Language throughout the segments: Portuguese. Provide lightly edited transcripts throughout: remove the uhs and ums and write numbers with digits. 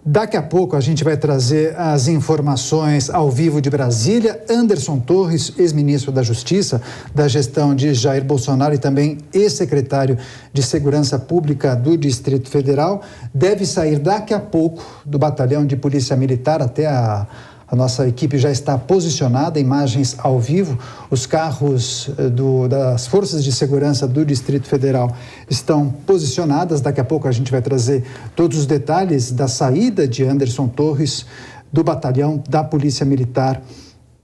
Daqui a pouco a gente vai trazer as informações ao vivo de Brasília. Anderson Torres, ex-ministro da Justiça da gestão de Jair Bolsonaro e também ex-secretário de Segurança Pública do Distrito Federal, deve sair daqui a pouco do batalhão de Polícia Militar. Até a nossa equipe já está posicionada, imagens ao vivo. Os carros das Forças de Segurança do Distrito Federal estão posicionadas. Daqui a pouco a gente vai trazer todos os detalhes da saída de Anderson Torres do batalhão da Polícia Militar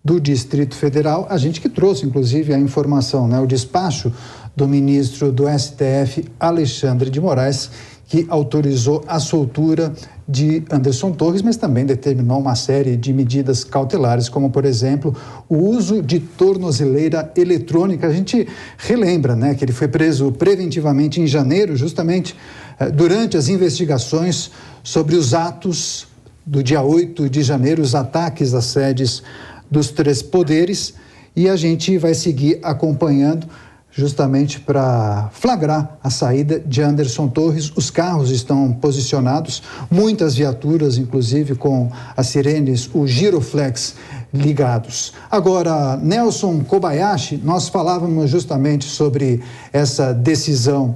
do Distrito Federal. A gente que trouxe, inclusive, a informação, o despacho do ministro do STF, Alexandre de Moraes, que autorizou a soltura de Anderson Torres, mas também determinou uma série de medidas cautelares, como, por exemplo, o uso de tornozeleira eletrônica. A gente relembra, que ele foi preso preventivamente em janeiro, justamente durante as investigações sobre os atos do dia 8 de janeiro, os ataques às sedes dos três poderes, e a gente vai seguir acompanhando justamente para flagrar a saída de Anderson Torres. Os carros estão posicionados, muitas viaturas, inclusive com as sirenes, o giroflex ligados. Agora, Nelson Kobayashi, nós falávamos justamente sobre essa decisão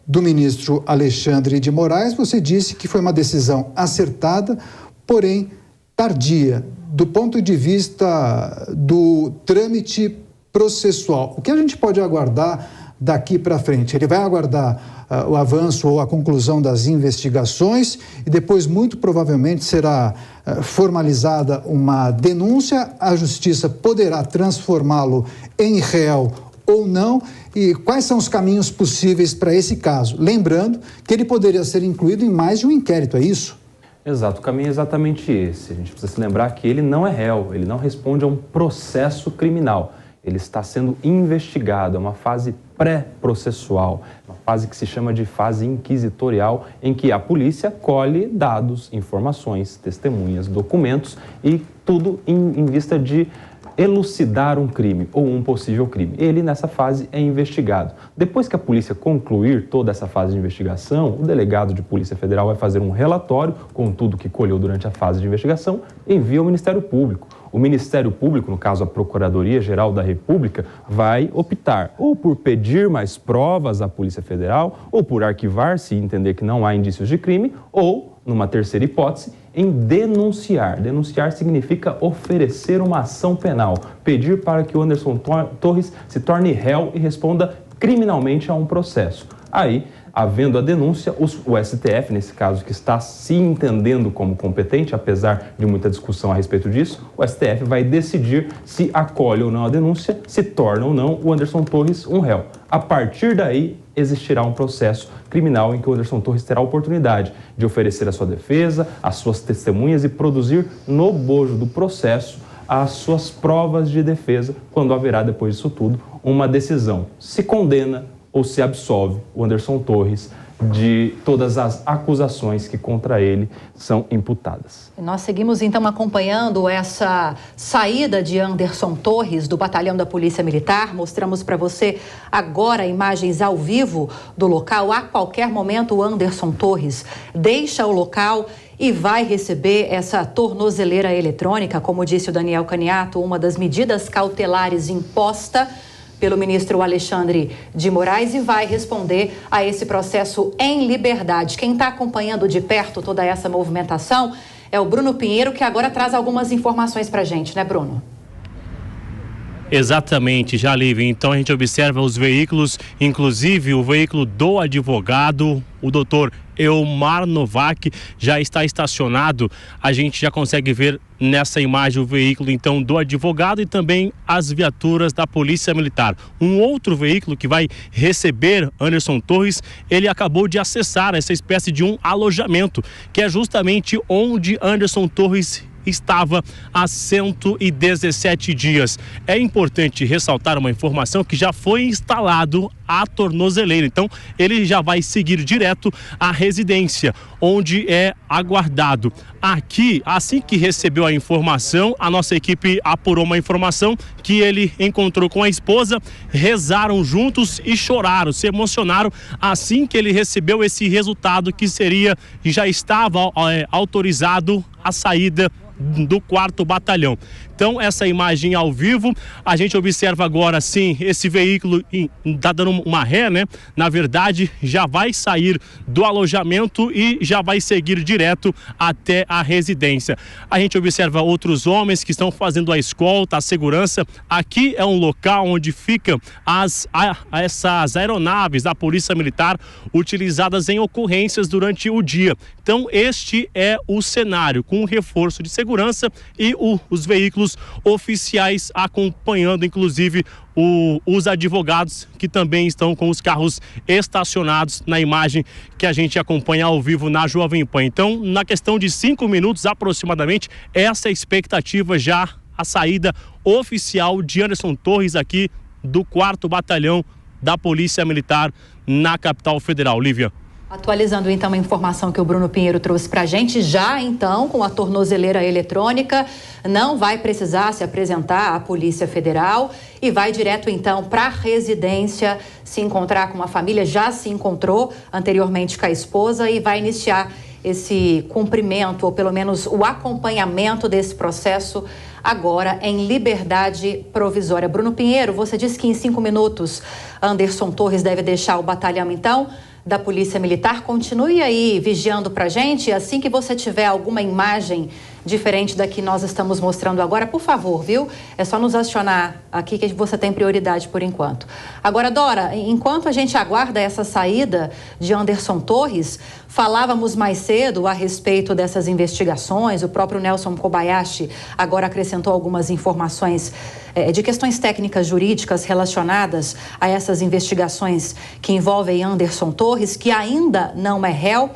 do ministro Alexandre de Moraes. Você disse que foi uma decisão acertada, porém tardia, do ponto de vista do trâmite processual. O que a gente pode aguardar daqui para frente? Ele vai aguardar o avanço ou a conclusão das investigações e depois, muito provavelmente, será formalizada uma denúncia. A Justiça poderá transformá-lo em réu ou não. E quais são os caminhos possíveis para esse caso? Lembrando que ele poderia ser incluído em mais de um inquérito, é isso? Exato, o caminho é exatamente esse. A gente precisa se lembrar que ele não é réu, ele não responde a um processo criminal. Ele está sendo investigado, é uma fase pré-processual, uma fase que se chama de fase inquisitorial, em que a polícia colhe dados, informações, testemunhas, documentos e tudo em vista de elucidar um crime ou um possível crime. Ele, nessa fase, é investigado. Depois que a polícia concluir toda essa fase de investigação, o delegado de Polícia Federal vai fazer um relatório com tudo que colheu durante a fase de investigação e envia ao Ministério Público. O Ministério Público, no caso a Procuradoria-Geral da República, vai optar ou por pedir mais provas à Polícia Federal, ou por arquivar, se entender que não há indícios de crime, ou, numa terceira hipótese, em denunciar. Denunciar significa oferecer uma ação penal, pedir para que o Anderson Torres se torne réu e responda criminalmente a um processo. Aí, havendo a denúncia, o STF, nesse caso, que está se entendendo como competente, apesar de muita discussão a respeito disso, o STF vai decidir se acolhe ou não a denúncia, se torna ou não o Anderson Torres um réu. A partir daí, existirá um processo criminal em que o Anderson Torres terá a oportunidade de oferecer a sua defesa, as suas testemunhas e produzir no bojo do processo as suas provas de defesa, quando haverá, depois disso tudo, uma decisão. Se condena ou se absolve o Anderson Torres de todas as acusações que contra ele são imputadas. Nós seguimos então acompanhando essa saída de Anderson Torres do batalhão da Polícia Militar. Mostramos para você agora imagens ao vivo do local. A qualquer momento o Anderson Torres deixa o local e vai receber essa tornozeleira eletrônica, como disse o Daniel Caniato, uma das medidas cautelares imposta pelo ministro Alexandre de Moraes, e vai responder a esse processo em liberdade. Quem está acompanhando de perto toda essa movimentação é o Bruno Pinheiro, que agora traz algumas informações para a gente, né, Bruno? Exatamente, Jalívia. Então a gente observa os veículos, inclusive o veículo do advogado, o doutor Elmar Novak, já está estacionado. A gente já consegue ver nessa imagem o veículo então do advogado e também as viaturas da Polícia Militar. Um outro veículo que vai receber Anderson Torres, ele acabou de acessar essa espécie de um alojamento, que é justamente onde Anderson Torres estava há 117 dias. É importante ressaltar uma informação que já foi instalado a tornozeleira. Então, ele já vai seguir direto à residência, onde é aguardado. Aqui, assim que recebeu a informação, a nossa equipe apurou uma informação que ele encontrou com a esposa, rezaram juntos e choraram, se emocionaram assim que ele recebeu esse resultado que já estava autorizado a saída do 4º Batalhão. Então, essa imagem ao vivo, a gente observa agora, sim, esse veículo está dando uma ré, né? Na verdade, já vai sair do alojamento e já vai seguir direto até a residência. A gente observa outros homens que estão fazendo a escolta, a segurança. Aqui é um local onde ficam essas aeronaves da Polícia Militar utilizadas em ocorrências durante o dia. Então, este é o cenário, com o reforço de segurança e os veículos oficiais acompanhando, inclusive, os advogados que também estão com os carros estacionados na imagem que a gente acompanha ao vivo na Jovem Pan. Então, na questão de 5 minutos aproximadamente, essa é a expectativa já, a saída oficial de Anderson Torres aqui do 4º Batalhão da Polícia Militar na capital federal. Lívia. Atualizando então a informação que o Bruno Pinheiro trouxe para a gente, já então com a tornozeleira eletrônica, não vai precisar se apresentar à Polícia Federal e vai direto então para a residência se encontrar com a família, já se encontrou anteriormente com a esposa e vai iniciar esse cumprimento, ou pelo menos o acompanhamento desse processo agora em liberdade provisória. Bruno Pinheiro, você disse que em 5 minutos Anderson Torres deve deixar o batalhão então da Polícia Militar. Continue aí vigiando pra gente, assim que você tiver alguma imagem diferente da que nós estamos mostrando agora, por favor, viu? É só nos acionar aqui que você tem prioridade por enquanto. Agora, Dora, enquanto a gente aguarda essa saída de Anderson Torres, falávamos mais cedo a respeito dessas investigações, o próprio Nelson Kobayashi agora acrescentou algumas informações de questões técnicas jurídicas relacionadas a essas investigações que envolvem Anderson Torres, que ainda não é réu.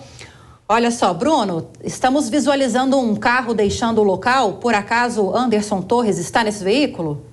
Olha só, Bruno, estamos visualizando um carro deixando o local. Por acaso Anderson Torres está nesse veículo?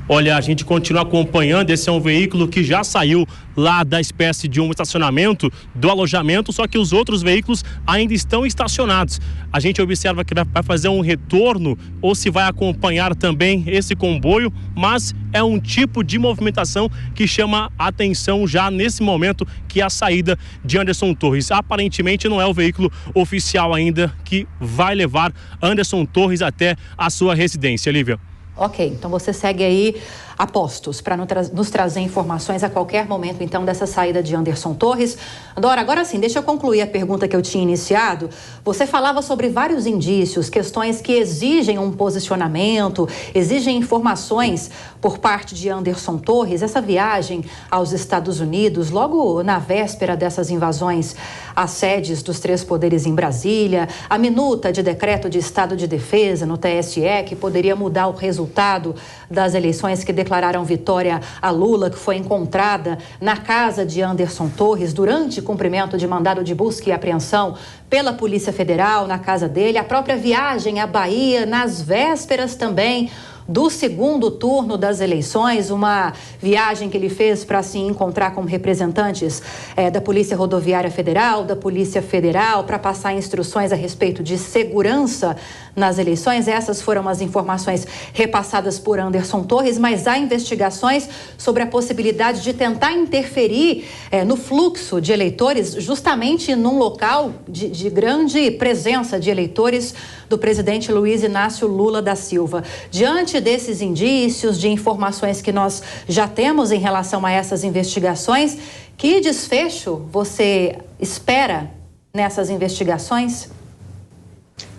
Olha, a gente continua acompanhando. Esse é um veículo que já saiu lá da espécie de um estacionamento do alojamento, só que os outros veículos ainda estão estacionados. A gente observa que vai fazer um retorno ou se vai acompanhar também esse comboio, mas é um tipo de movimentação que chama atenção já nesse momento, que é a saída de Anderson Torres. Aparentemente não é o veículo oficial ainda que vai levar Anderson Torres até a sua residência, Lívia. Ok, então você segue aí a postos para nos trazer informações a qualquer momento, então, dessa saída de Anderson Torres. Dora, agora sim, deixa eu concluir a pergunta que eu tinha iniciado. Você falava sobre vários indícios, questões que exigem um posicionamento, exigem informações por parte de Anderson Torres. Essa viagem aos Estados Unidos, logo na véspera dessas invasões às sedes dos 3 poderes em Brasília, a minuta de decreto de estado de defesa no TSE, que poderia mudar o resultado das eleições que declararam vitória a Lula, que foi encontrada na casa de Anderson Torres durante cumprimento de mandado de busca e apreensão pela Polícia Federal na casa dele, a própria viagem à Bahia nas vésperas também do segundo turno das eleições, uma viagem que ele fez para se encontrar com representantes da Polícia Rodoviária Federal, da Polícia Federal, para passar instruções a respeito de segurança nas eleições. Essas foram as informações repassadas por Anderson Torres, mas há investigações sobre a possibilidade de tentar interferir no fluxo de eleitores, justamente num local de grande presença de eleitores do presidente Luiz Inácio Lula da Silva. Diante desses indícios, de informações que nós já temos em relação a essas investigações, que desfecho você espera nessas investigações?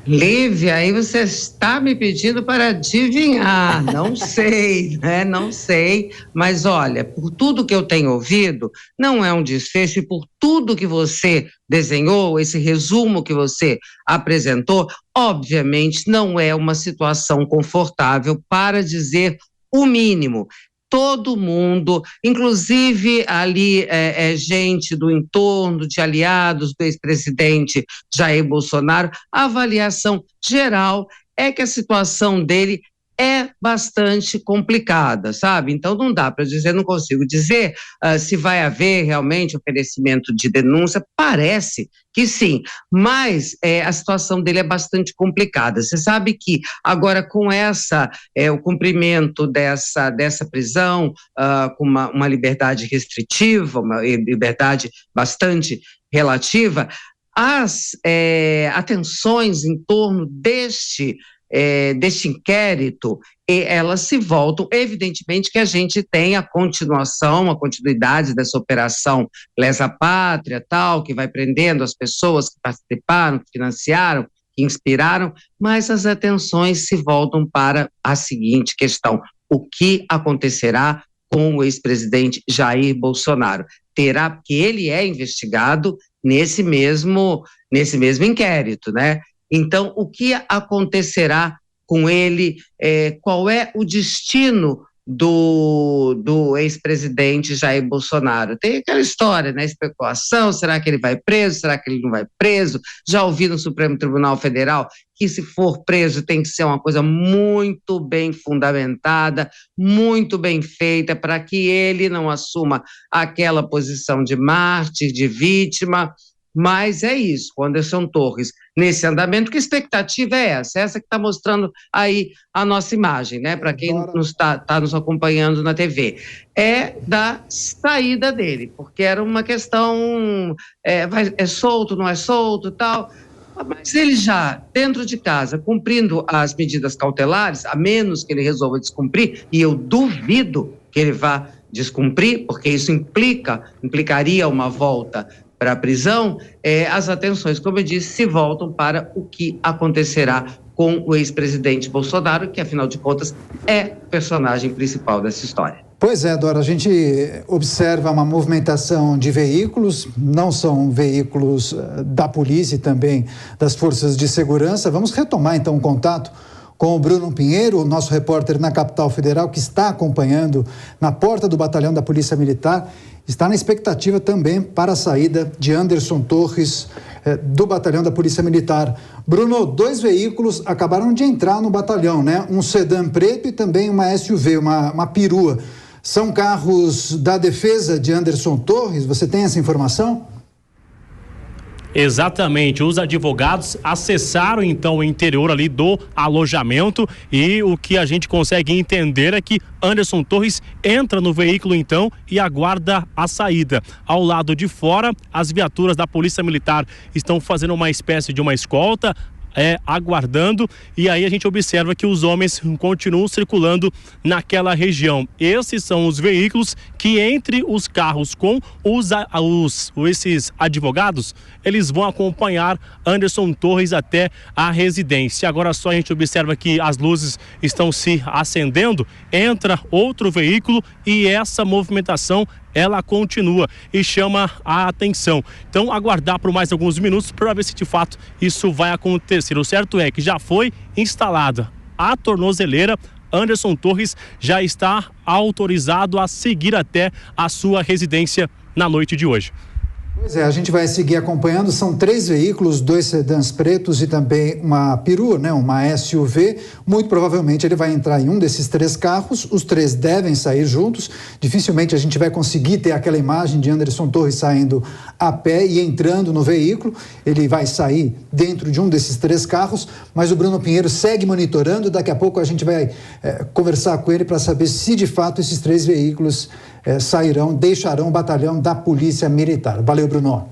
Lívia, aí você está me pedindo para adivinhar. Não sei, né? Não sei. Mas olha, por tudo que eu tenho ouvido, não é um desfecho, e por tudo que você desenhou, esse resumo que você apresentou, obviamente não é uma situação confortável, para dizer o mínimo. Todo mundo, inclusive ali gente do entorno, de aliados do ex-presidente Jair Bolsonaro, a avaliação geral é que a situação dele é bastante complicada, sabe? Então não dá para dizer, não consigo dizer se vai haver realmente oferecimento de denúncia. Parece que sim, mas a situação dele é bastante complicada. Você sabe que agora com o cumprimento dessa prisão, com uma liberdade restritiva, uma liberdade bastante relativa, as atenções em torno deste inquérito, elas se voltam, evidentemente que a gente tem a continuidade dessa operação Lesa Pátria, tal, que vai prendendo as pessoas que participaram, que financiaram, que inspiraram, mas as atenções se voltam para a seguinte questão: o que acontecerá com o ex-presidente Jair Bolsonaro? Porque ele é investigado nesse mesmo inquérito, né? Então, o que acontecerá com ele? Qual é o destino do ex-presidente Jair Bolsonaro? Tem aquela história, né? Especulação: será que ele vai preso? Será que ele não vai preso? Já ouvi no Supremo Tribunal Federal que, se for preso, tem que ser uma coisa muito bem fundamentada, muito bem feita, para que ele não assuma aquela posição de mártir, de vítima. Mas é isso, Anderson Torres, nesse andamento, que expectativa é essa que está mostrando aí a nossa imagem, né? Para quem está nos acompanhando na TV, é da saída dele, porque era uma questão, é solto, não é solto, tal, mas ele já, dentro de casa, cumprindo as medidas cautelares, a menos que ele resolva descumprir, e eu duvido que ele vá descumprir, porque isso implicaria uma volta para a prisão, as atenções, como eu disse, se voltam para o que acontecerá com o ex-presidente Bolsonaro, que, afinal de contas, é o personagem principal dessa história. Pois é, Dora, a gente observa uma movimentação de veículos, não são veículos da polícia e também das forças de segurança. Vamos retomar, então, o contato com o Bruno Pinheiro, o nosso repórter na capital federal, que está acompanhando na porta do batalhão da Polícia Militar, está na expectativa também para a saída de Anderson Torres do batalhão da Polícia Militar. Bruno, 2 veículos acabaram de entrar no batalhão, né? Um sedã preto e também uma SUV, uma perua. São carros da defesa de Anderson Torres? Você tem essa informação? Exatamente, os advogados acessaram então o interior ali do alojamento e o que a gente consegue entender é que Anderson Torres entra no veículo então e aguarda a saída. Ao lado de fora, as viaturas da Polícia Militar estão fazendo uma espécie de uma escolta, aguardando, e aí a gente observa que os homens continuam circulando naquela região. Esses são os veículos que, entre os carros com esses advogados, eles vão acompanhar Anderson Torres até a residência. Agora só a gente observa que as luzes estão se acendendo, entra outro veículo e essa movimentação ela continua e chama a atenção. Então, aguardar por mais alguns minutos para ver se de fato isso vai acontecer. O certo é que já foi instalada a tornozeleira. Anderson Torres já está autorizado a seguir até a sua residência na noite de hoje. Pois é, a gente vai seguir acompanhando. São 3 veículos, 2 sedãs pretos e também uma perua, né? Uma SUV. Muito provavelmente ele vai entrar em um desses 3 carros. Os 3 devem sair juntos. Dificilmente a gente vai conseguir ter aquela imagem de Anderson Torres saindo a pé e entrando no veículo. Ele vai sair dentro de um desses 3 carros, mas o Bruno Pinheiro segue monitorando. Daqui a pouco a gente vai conversar com ele para saber se de fato esses 3 veículos deixarão o batalhão da Polícia Militar. Valeu, Bruno.